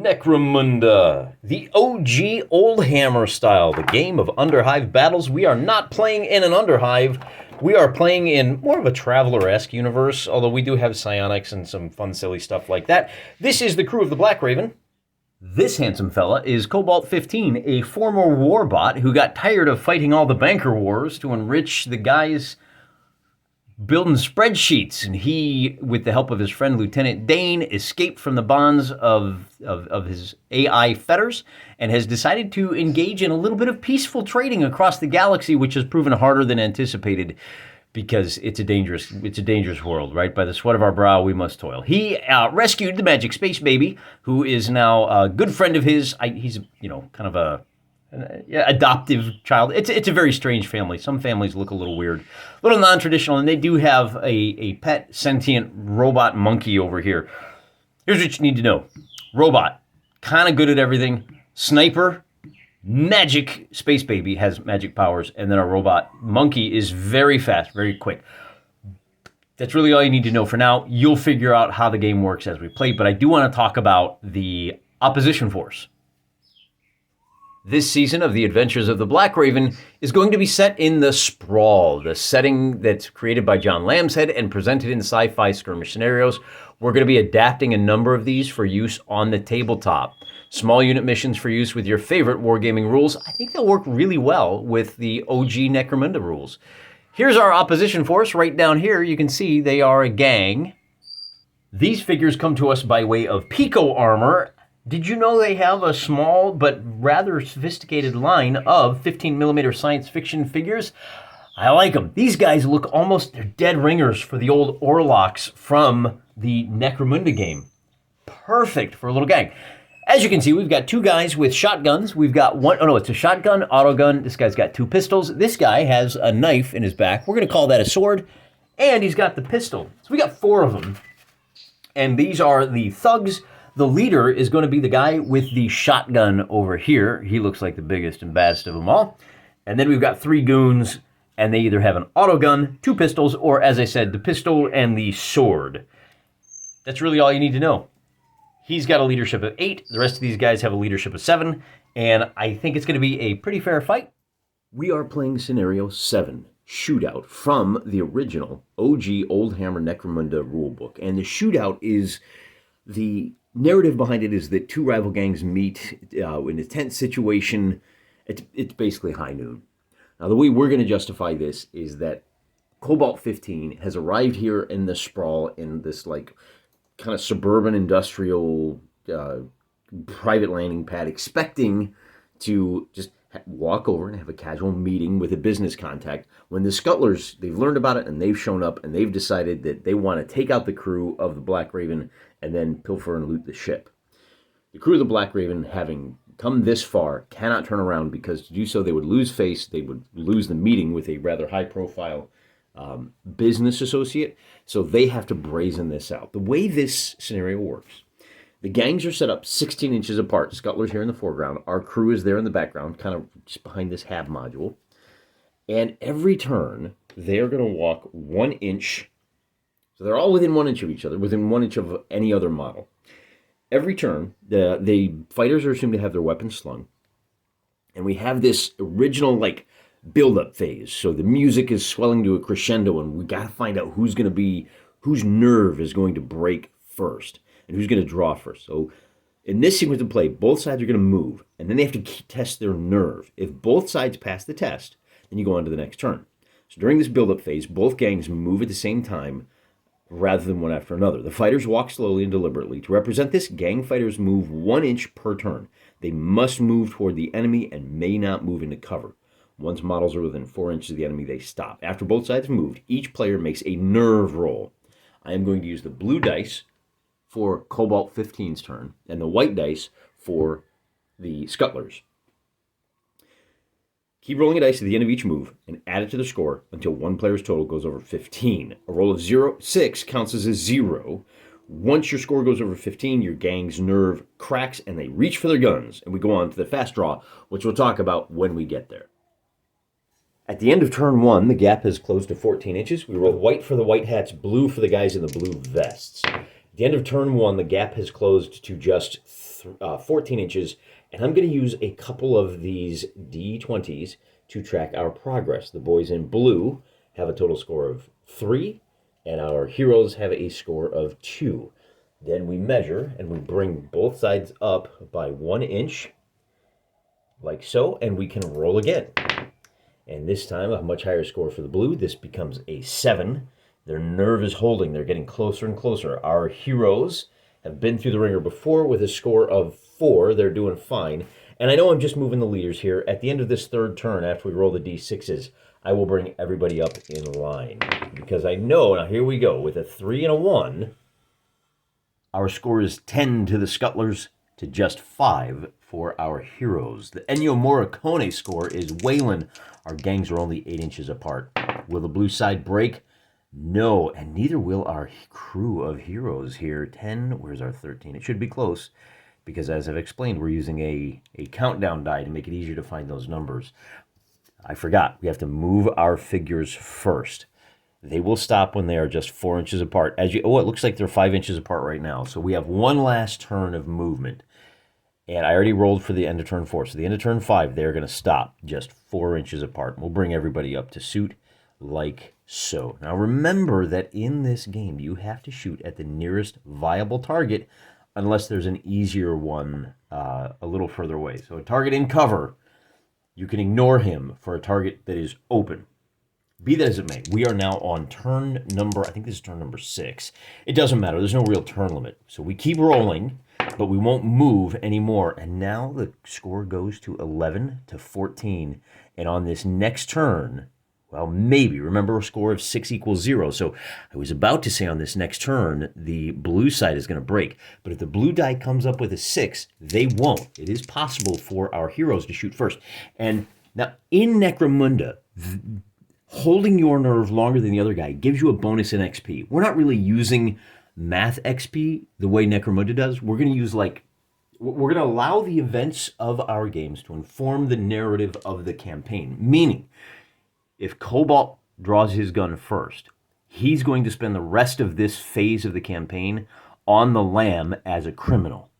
Necromunda, the OG Old Hammer style, the game of Underhive battles. We are not playing in an Underhive. We are playing in more of a Traveler-esque universe, although we do have psionics and some fun, silly stuff like that. This is the crew of the Blackraven. This handsome fella is Cobalt-15, a former warbot who got tired of fighting all the banker wars to enrich the guys building spreadsheets, and he, with the help of his friend Lieutenant Dane, escaped from the bonds of his AI fetters and has decided to engage in a little bit of peaceful trading across the galaxy, which has proven harder than anticipated because it's a dangerous world, right? By the sweat of our brow, we must toil. He rescued the magic space baby, who is now a good friend of his. He's, kind of a adoptive child. It's a very strange family. Some families look a little weird, a little non-traditional, and they do have a pet sentient robot monkey over here. Here's what you need to know. Robot, kind of good at everything. Sniper, magic space baby, has magic powers, and then our robot monkey is very fast, very quick. That's really all you need to know for now. You'll figure out how the game works as we play, but I do want to talk about the opposition force. This season of the Adventures of the Blackraven is going to be set in the Sprawl, the setting that's created by John Lambshead and presented in sci-fi skirmish scenarios. We're going to be adapting a number of these for use on the tabletop. Small unit missions for use with your favorite Wargaming rules. I think they'll work really well with the OG Necromunda rules. Here's our opposition force right down here. You can see they are a gang. These figures come to us by way of Pico armor. Did you know they have a small but rather sophisticated line of 15mm science fiction figures? I like them. These guys look they're dead ringers for the old Orlocks from the Necromunda game. Perfect for a little gang. As you can see, we've got two guys with shotguns. We've got it's a shotgun, autogun. This guy's got two pistols. This guy has a knife in his back. We're going to call that a sword. And he's got the pistol. So we got four of them. And these are the thugs. The leader is going to be the guy with the shotgun over here. He looks like the biggest and baddest of them all. And then we've got three goons, and they either have an autogun, two pistols, or, as I said, the pistol and the sword. That's really all you need to know. He's got a leadership of 8. The rest of these guys have a leadership of 7. And I think it's going to be a pretty fair fight. We are playing Scenario 7, Shootout, from the original OG Old Hammer Necromunda rulebook. And the Shootout is the narrative behind it is that two rival gangs meet in a tense situation. It's basically high noon. Now, the way we're going to justify this is that Cobalt-15 has arrived here in the Sprawl in this kind of suburban industrial private landing pad, expecting to just walk over and have a casual meeting with a business contact, when the Scuttlers, they've learned about it and they've shown up and they've decided that they want to take out the crew of the Blackraven and then pilfer and loot the ship. The crew of the Blackraven, having come this far, cannot turn around, because to do so they would lose face, they would lose the meeting with a rather high-profile business associate, so they have to brazen this out. The way this scenario works, the gangs are set up 16 inches apart. Scuttler's here in the foreground. Our crew is there in the background, kind of just behind this hab module. And every turn, they're going to walk 1 inch. So they're all within 1 inch of each other, within 1 inch of any other model. Every turn, the fighters are assumed to have their weapons slung. And we have this original, build-up phase. So the music is swelling to a crescendo, and we got to find out whose nerve is going to break first, and who's going to draw first. So in this sequence of play, both sides are going to move, and then they have to test their nerve. If both sides pass the test, then you go on to the next turn. So during this build-up phase, both gangs move at the same time, rather than one after another. The fighters walk slowly and deliberately. To represent this, gang fighters move 1 inch per turn. They must move toward the enemy and may not move into cover. Once models are within 4 inches of the enemy, they stop. After both sides have moved, each player makes a nerve roll. I am going to use the blue dice for Cobalt-15's turn, and the white dice for the Scuttlers. Keep rolling a dice at the end of each move, and add it to the score until one player's total goes over 15. A roll of 6 counts as a 0. Once your score goes over 15, your gang's nerve cracks, and they reach for their guns. And we go on to the fast draw, which we'll talk about when we get there. At the end of turn 1, the gap has closed to 14 inches. We roll white for the white hats, blue for the guys in the blue vests. At the end of turn 1, the gap has closed to just 14 inches, and I'm going to use a couple of these D20s to track our progress. The boys in blue have a total score of 3, and our heroes have a score of 2. Then we measure, and we bring both sides up by 1 inch, like so, and we can roll again. And this time, a much higher score for the blue. This becomes a 7. Their nerve is holding. They're getting closer and closer. Our heroes have been through the ringer before with a score of 4. They're doing fine. And I know I'm just moving the leaders here. At the end of this third turn, after we roll the D6s, I will bring everybody up in line. Because I know, now here we go, with a 3 and a 1, our score is 10 to the Scuttlers to just 5 for our heroes. The Ennio Morricone score is Waylon. Our gangs are only 8 inches apart. Will the blue side break? No, and neither will our crew of heroes here. 10, where's our 13? It should be close, because as I've explained, we're using a countdown die to make it easier to find those numbers. I forgot, we have to move our figures first. They will stop when they are just 4 inches apart. It looks like they're 5 inches apart right now. So we have one last turn of movement. And I already rolled for the end of turn 4. So the end of turn 5, they're going to stop just 4 inches apart. We'll bring everybody up to suit like so. Now remember that in this game, you have to shoot at the nearest viable target unless there's an easier one a little further away. So a target in cover, you can ignore him for a target that is open. Be that as it may, we are now on turn number, I think this is turn number 6. It doesn't matter. There's no real turn limit. So we keep rolling, but we won't move anymore. And now the score goes to 11 to 14. And on this next turn, well, maybe. Remember, a score of 6 equals 0. So I was about to say on this next turn, the blue side is going to break. But if the blue die comes up with a 6, they won't. It is possible for our heroes to shoot first. And now in Necromunda, holding your nerve longer than the other guy gives you a bonus in XP. We're not really using math XP the way Necromunda does. We're going to use we're going to allow the events of our games to inform the narrative of the campaign. Meaning, if Cobalt draws his gun first, he's going to spend the rest of this phase of the campaign on the lam as a criminal.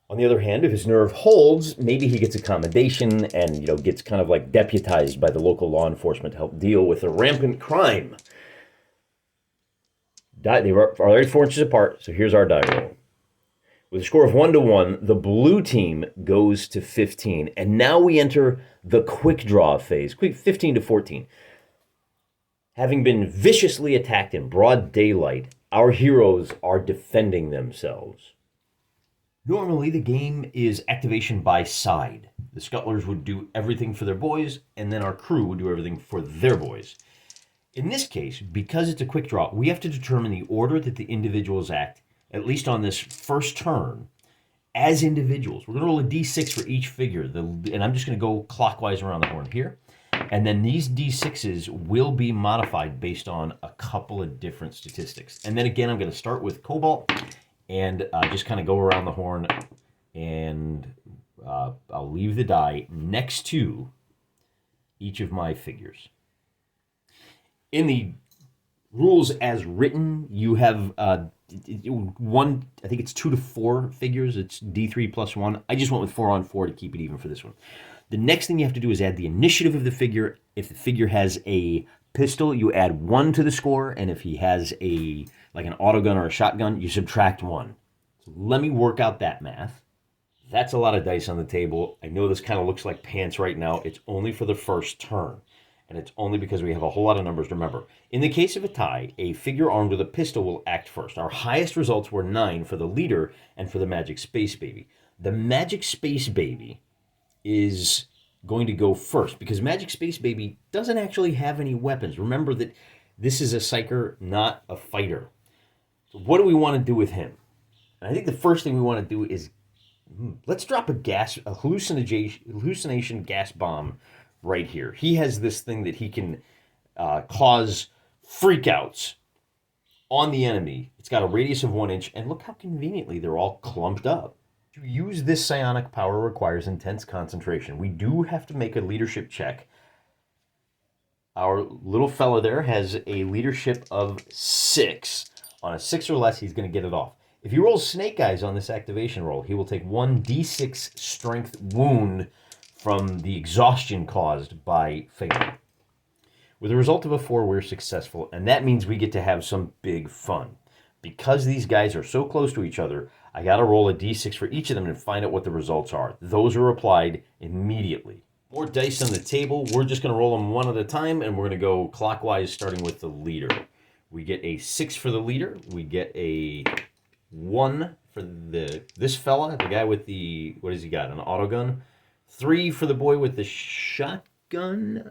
On the other hand, if his nerve holds, maybe he gets accommodation and, gets kind of like deputized by the local law enforcement to help deal with the rampant crime. They are already 4 inches apart, so here's our die roll. With a score of 1 to 1, the blue team goes to 15, and now we enter the quick draw phase, quick 15 to 14. Having been viciously attacked in broad daylight, our heroes are defending themselves. Normally, the game is activation by side. The Scuttlers would do everything for their boys, and then our crew would do everything for their boys. In this case, because it's a quick draw, we have to determine the order that the individuals act, at least on this first turn, as individuals. We're going to roll a d6 for each figure, and I'm just going to go clockwise around the horn here. And then these d6s will be modified based on a couple of different statistics. And then again, I'm going to start with Cobalt, and just kind of go around the horn, and I'll leave the die next to each of my figures. In the rules as written, you have one, I think it's 2 to 4 figures. It's D3 plus 1. I just went with 4 on 4 to keep it even for this one. The next thing you have to do is add the initiative of the figure. If the figure has a pistol, you add 1 to the score, and if he has like an autogun or a shotgun, you subtract 1. So let me work out that math. That's a lot of dice on the table. I know this kind of looks like pants right now. It's only for the first turn, and it's only because we have a whole lot of numbers to remember. In the case of a tie, a figure armed with a pistol will act first. Our highest results were 9 for the leader and for the Magic Space Baby. The Magic Space Baby is going to go first because Magic Space Baby doesn't actually have any weapons. Remember that this is a psyker, not a fighter. So what do we want to do with him? And I think the first thing we want to do is let's drop a hallucination gas bomb right here. He has this thing that he can cause freakouts on the enemy. It's got a radius of 1 inch, and look how conveniently they're all clumped up. To use this psionic power requires intense concentration. We do have to make a leadership check. Our little fella there has a leadership of 6. On a 6 or less, he's going to get it off. If he rolls Snake Eyes on this activation roll, he will take 1d6 strength wound from the exhaustion caused by failure. With a result of a 4, we're successful, and that means we get to have some big fun. Because these guys are so close to each other, I got to roll a d6 for each of them and find out what the results are. Those are applied immediately. More dice on the table. We're just going to roll them one at a time, and we're going to go clockwise, starting with the leader. We get a 6 for the leader. We get a 1 for this fella, the guy with the, what has he got, an autogun? 3 for the boy with the shotgun.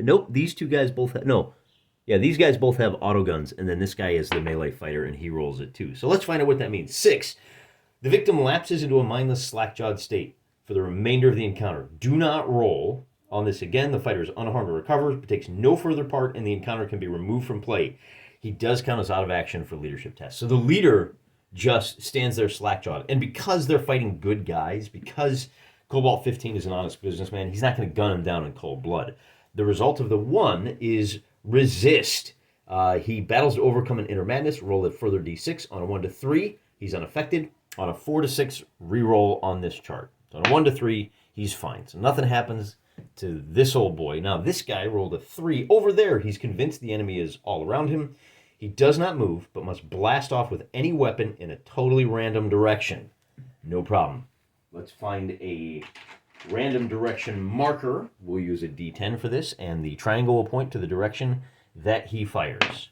Nope, these two guys both have, no. Yeah, these guys both have autoguns, and then this guy is the melee fighter, and he rolls it too. So let's find out what that means. 6, the victim lapses into a mindless, slack-jawed state for the remainder of the encounter. Do not roll on this again. The fighter is unharmed or recovers, but takes no further part, and the encounter can be removed from play. He does count as out of action for leadership tests. So the leader just stands there slack-jawed. And because they're fighting good guys, because Cobalt-15 is an honest businessman, he's not going to gun him down in cold blood. The result of the 1 is resist. He battles to overcome an inner madness. Roll a further d6. On a 1 to 3, he's unaffected. On a 4 to 6, re-roll on this chart. So on a 1 to 3, he's fine. So nothing happens to this old boy. Now this guy rolled a 3. Over there, he's convinced the enemy is all around him. He does not move, but must blast off with any weapon in a totally random direction. No problem. Let's find a random direction marker. We'll use a D10 for this, and the triangle will point to the direction that he fires.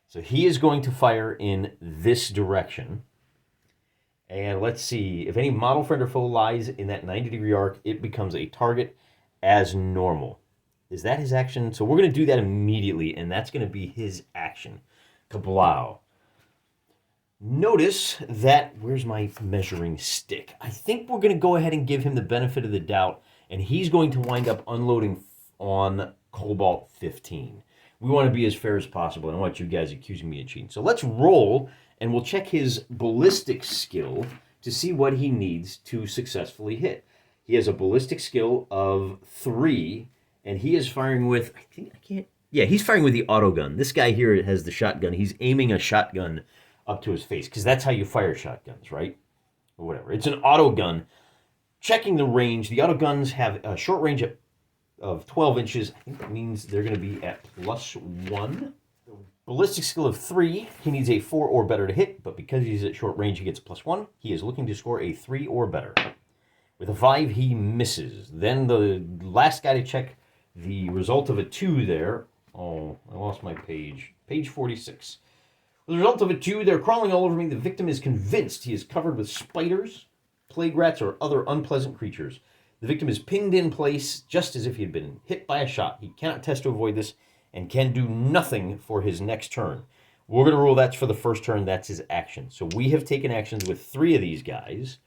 So he is going to fire in this direction. And let's see, if any model, friend, or foe lies in that 90-degree arc, it becomes a target as normal. Is that his action? So we're going to do that immediately, and that's going to be his action. Kablow. Notice that, where's my measuring stick? I think we're going to go ahead and give him the benefit of the doubt, and he's going to wind up unloading on Cobalt-15. We want to be as fair as possible. I don't want you guys accusing me of cheating. So let's roll, and we'll check his ballistic skill to see what he needs to successfully hit. He has a ballistic skill of 3, and he is firing with, he's firing with the autogun. This guy here has the shotgun. He's aiming a shotgun up to his face, because that's how you fire shotguns, right? Or whatever. It's an autogun. Checking the range, the autoguns have a short range of 12 inches. I think that means they're going to be at +1. Ballistic skill of 3. He needs a 4 or better to hit, but because he's at short range, he gets +1. He is looking to score a 3 or better. With a 5, he misses. Then the last guy to check the result of a 2 there. Oh, I lost my page. Page 46. With the result of a 2, they're crawling all over me. The victim is convinced he is covered with spiders, plague rats, or other unpleasant creatures. The victim is pinned in place just as if he had been hit by a shot. He cannot test to avoid this and can do nothing for his next turn. We're going to rule that's for the first turn. That's his action. So we have taken actions with 3 of these guys,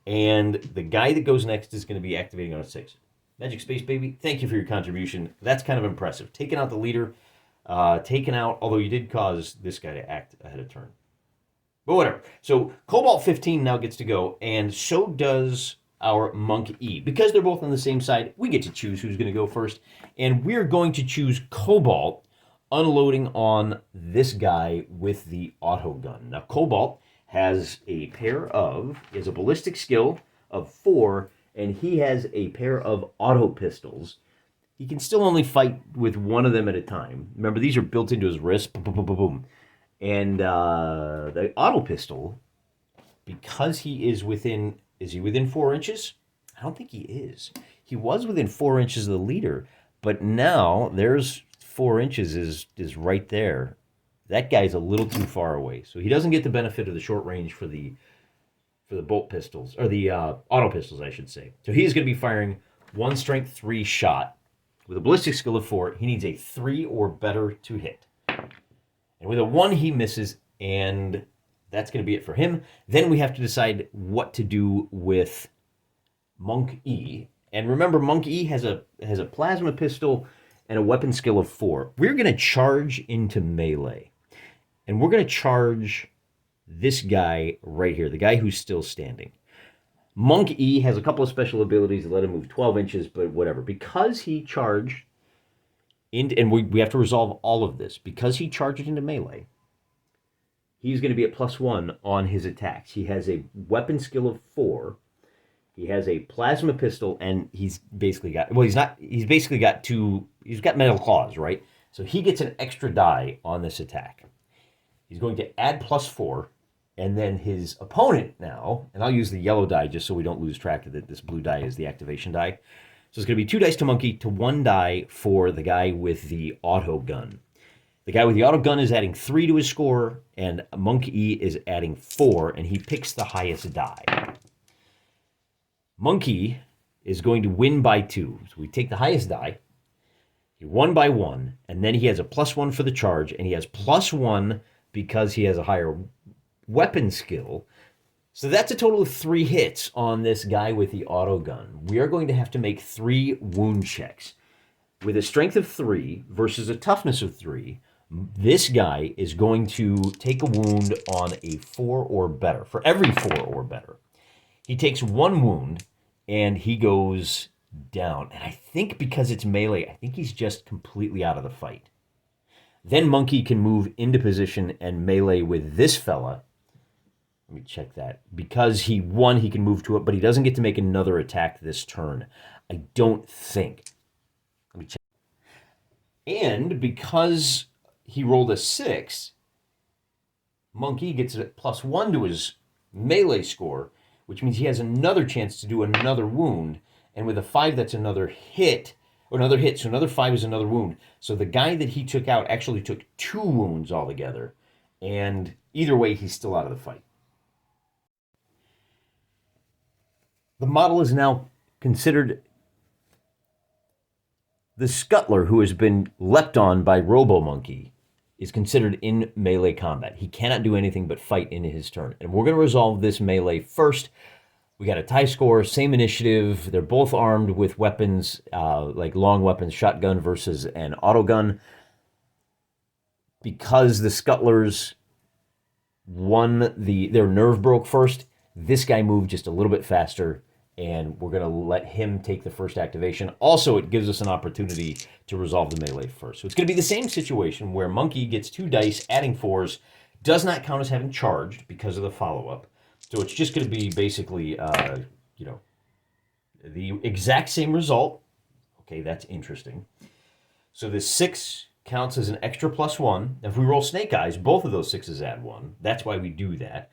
and the guy that goes next is going to be activating on a 6. Magic Space Baby, thank you for your contribution. That's kind of impressive. Taking out the leader, taken out, although you did cause this guy to act ahead of turn. But whatever. So Cobalt-15 now gets to go, and so does our Monk E. Because they're both on the same side, we get to choose who's going to go first. And we're going to choose Cobalt, unloading on this guy with the autogun. Now, Cobalt has a ballistic skill of 4, and he has a pair of auto pistols. He can still only fight with one of them at a time. Remember, these are built into his wrist. Boom, boom, boom, boom, boom. And the auto pistol, because he is within... Is he within 4 inches? I don't think he is. He was within 4 inches of the leader, but now there's 4 inches is right there. That guy's a little too far away, so he doesn't get the benefit of the short range for the bolt pistols, or the auto pistols, I should say. So he's going to be firing 1 strength 3 shot with a ballistic skill of 4. He needs a 3 or better to hit, and with a 1 he misses, and that's going to be it for him. Then we have to decide what to do with Monk E. And remember, Monk E has a plasma pistol and a weapon skill of 4. We're going to charge into melee. And we're going to charge this guy right here, the guy who's still standing. Monk E has a couple of special abilities that let him move 12 inches, but whatever. Because he charged, and we have to resolve all of this. Because he charged into melee, he's going to be at +1 on his attacks. He has a weapon skill of 4. He has a plasma pistol, and he's basically got, well, he's basically got he's got metal claws, right? So he gets an extra die on this attack. He's going to add +4, and then his opponent now, and I'll use the yellow die just so we don't lose track of that this blue die is the activation die. So it's going to be 2 dice to Monkey to 1 die for the guy with the auto gun. The guy with the auto gun is adding 3 to his score, and Monkey is adding 4, and he picks the highest die. Monkey is going to win by 2. So we take the highest die. He won by 1, and then he has a +1 for the charge, and he has +1 because he has a higher weapon skill. So that's a total of 3 hits on this guy with the auto gun. We are going to have to make 3 wound checks. With a strength of 3 versus a toughness of 3, this guy is going to take a wound on a 4 or better, for every 4 or better. He takes 1 wound, and he goes down. And I think because it's melee, I think he's just completely out of the fight. Then Monkey can move into position and melee with this fella. Let me check that. Because he won, he can move to it, but he doesn't get to make another attack this turn. I don't think. Let me check. And because he rolled a 6, Monkey gets a +1 to his melee score, which means he has another chance to do another wound. And with a 5, that's another hit, or another hit. So another 5 is another wound. So the guy that he took out actually took 2 wounds altogether. And either way, he's still out of the fight. The model is now considered the scuttler who has been leapt on by Robo-Monkey is considered in melee combat. He cannot do anything but fight in his turn. And we're going to resolve this melee first. We got a tie score, same initiative. They're both armed with weapons, like long weapons, shotgun versus an auto gun. Because the scuttlers won their nerve broke first, this guy moved just a little bit faster, and we're going to let him take the first activation. Also, it gives us an opportunity to resolve the melee first. So it's going to be the same situation where Monkey gets 2 dice, adding 4s, does not count as having charged because of the follow-up. So it's just going to be basically, the exact same result. Okay, that's interesting. So this 6 counts as an extra +1. If we roll snake eyes, both of those 6s add 1. That's why we do that.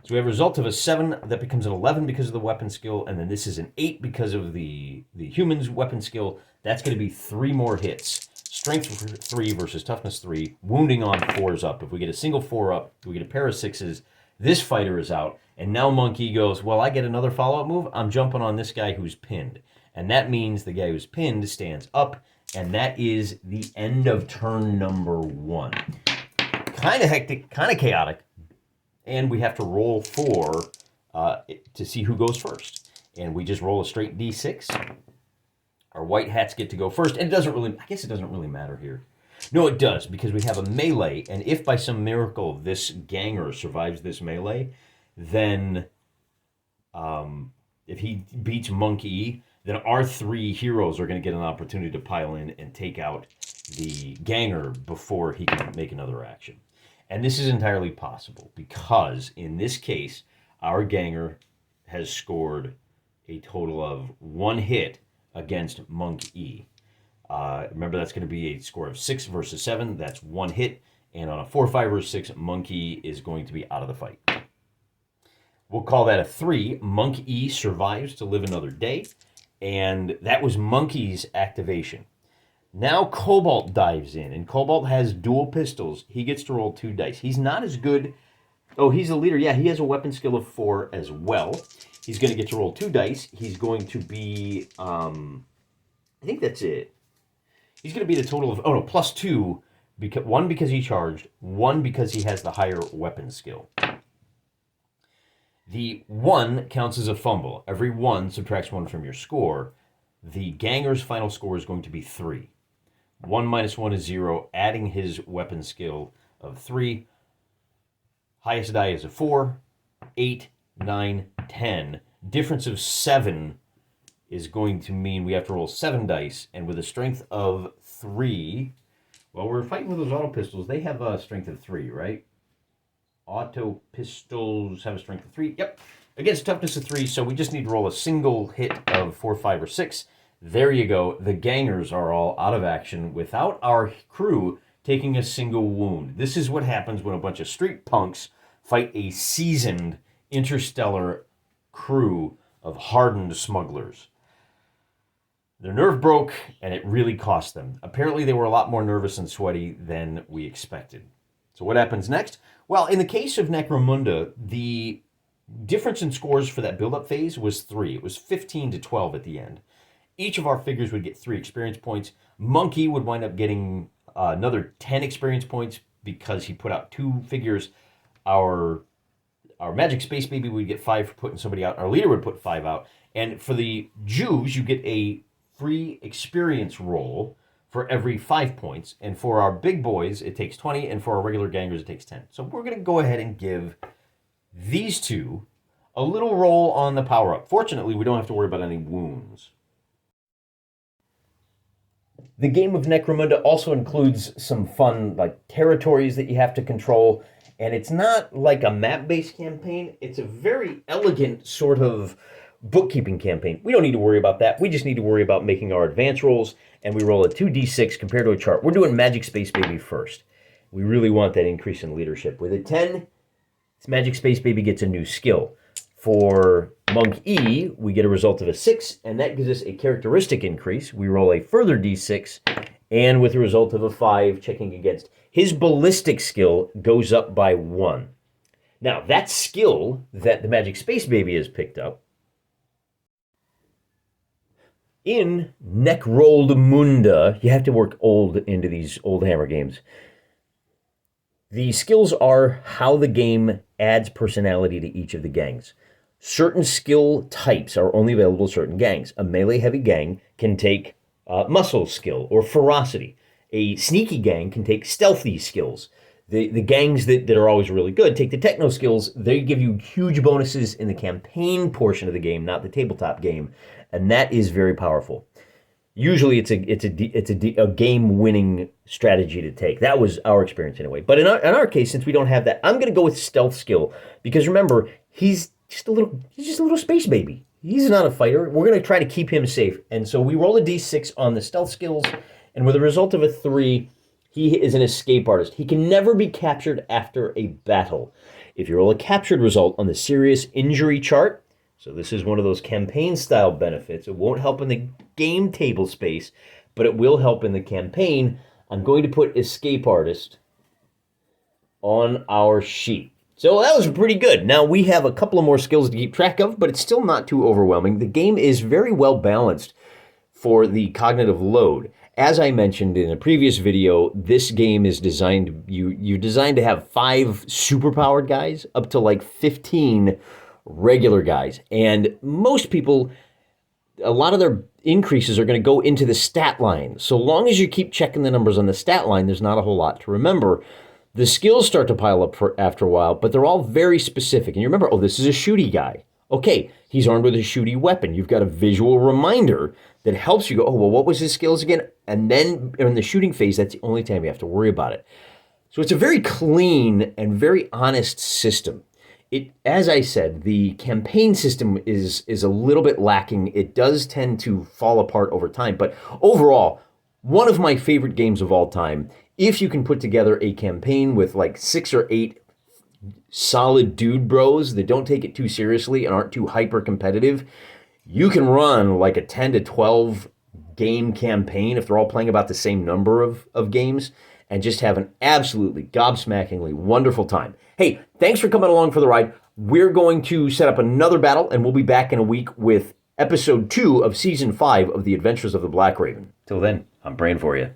So we have a result of a 7 that becomes an 11 because of the weapon skill, and then this is an 8 because of the human's weapon skill. That's going to be 3 more hits. Strength 3 versus toughness 3. Wounding on 4s up. If we get a single 4 up, we get a pair of 6s. This fighter is out, and now Monkey goes, well, I get another follow-up move. I'm jumping on this guy who's pinned. And that means the guy who's pinned stands up, and that is the end of turn number 1. Kind of hectic, kind of chaotic. And we have to roll 4 to see who goes first. And we just roll a straight D6. Our white hats get to go first. And it doesn't really, I guess it doesn't really matter here. No, it does, because we have a melee. And if by some miracle this ganger survives this melee, then if he beats Monkey, then our 3 heroes are going to get an opportunity to pile in and take out the ganger before he can make another action. And this is entirely possible because, in this case, our ganger has scored a total of 1 hit against Monk E. Remember, that's going to be a score of 6 versus 7. That's 1 hit. And on a 4, 5, or 6, Monkey is going to be out of the fight. We'll call that a 3. Monk E survives to live another day. And that was Monkey's activation. Now Cobalt dives in, and Cobalt has dual pistols. He gets to roll 2 dice. He's not as good. Oh, he's a leader. Yeah, he has a weapon skill of 4 as well. He's going to get to roll 2 dice. He's going to be, I think that's it. He's going to be the total of, +2. Because, 1 because he charged, 1 because he has the higher weapon skill. The 1 counts as a fumble. Every 1 subtracts 1 from your score. The ganger's final score is going to be 3. 1 minus 1 is 0, adding his weapon skill of 3. Highest die is a 4, 8, 9, 10. Difference of 7 is going to mean we have to roll 7 dice, and with a strength of 3, well, we're fighting with those auto pistols. They have a strength of 3, right? Auto pistols have a strength of 3. Yep. Against toughness of 3, so we just need to roll a single hit of 4, 5, or 6. There you go. The gangers are all out of action without our crew taking a single wound. This is what happens when a bunch of street punks fight a seasoned interstellar crew of hardened smugglers. Their nerve broke, and it really cost them. Apparently, they were a lot more nervous and sweaty than we expected. So what happens next? Well, in the case of Necromunda, the difference in scores for that build-up phase was 3. It was 15 to 12 at the end. Each of our figures would get 3 experience points. Monkey would wind up getting another 10 experience points because he put out 2 figures. Our Magic Space Baby would get 5 for putting somebody out. Our leader would put 5 out. And for the Jews, you get a free experience roll for every 5 points. And for our big boys, it takes 20. And for our regular gangers, it takes 10. So we're going to go ahead and give these two a little roll on the power-up. Fortunately, we don't have to worry about any wounds. The game of Necromunda also includes some fun, like, territories that you have to control. And it's not like a map-based campaign. It's a very elegant sort of bookkeeping campaign. We don't need to worry about that. We just need to worry about making our advance rolls, and we roll a 2d6 compared to a chart. We're doing Magic Space Baby first. We really want that increase in leadership. With a 10, Magic Space Baby gets a new skill. For Monk E, we get a result of a 6, and that gives us a characteristic increase. We roll a further d6, and with a result of a 5, checking against, his ballistic skill goes up by 1. Now, that skill that the Magic Space Baby has picked up, in Necromunda, you have to work old into these old hammer games. The skills are how the game adds personality to each of the gangs. Certain skill types are only available to certain gangs. A melee-heavy gang can take muscle skill or ferocity. A sneaky gang can take stealthy skills. The gangs that are always really good take the techno skills. They give you huge bonuses in the campaign portion of the game, not the tabletop game, and that is very powerful. Usually, it's a game-winning strategy to take. That was our experience anyway. But in our case, since we don't have that, I'm going to go with stealth skill because remember, he's just a little space baby. He's not a fighter. We're going to try to keep him safe, and so we roll a d6 on the stealth skills, and with a result of a 3, he is an escape artist. He can never be captured after a battle. If you roll a captured result on the serious injury chart, so this is one of those campaign-style benefits. It won't help in the game table space, but it will help in the campaign. I'm going to put Escape Artist on our sheet. So that was pretty good. Now, we have a couple of more skills to keep track of, but it's still not too overwhelming. The game is very well balanced for the cognitive load. As I mentioned in a previous video, this game is designed, you're designed to have 5 superpowered guys up to like 15 regular guys. And most people, a lot of their increases are going to go into the stat line. So long as you keep checking the numbers on the stat line, there's not a whole lot to remember. The skills start to pile up after a while, but they're all very specific. And you remember, oh, this is a shooty guy. Okay, he's armed with a shooty weapon. You've got a visual reminder that helps you go, oh, well, what was his skills again? And then in the shooting phase, that's the only time you have to worry about it. So it's a very clean and very honest system. As I said, the campaign system is a little bit lacking. It does tend to fall apart over time. But overall, one of my favorite games of all time. If you can put together a campaign with like 6 or 8 solid dude bros that don't take it too seriously and aren't too hyper competitive, you can run like a 10 to 12 game campaign if they're all playing about the same number of games and just have an absolutely gobsmackingly wonderful time. Hey, thanks for coming along for the ride. We're going to set up another battle, and we'll be back in a week with episode 2 of season 5 of The Adventures of the Blackraven. Till then, I'm praying for you.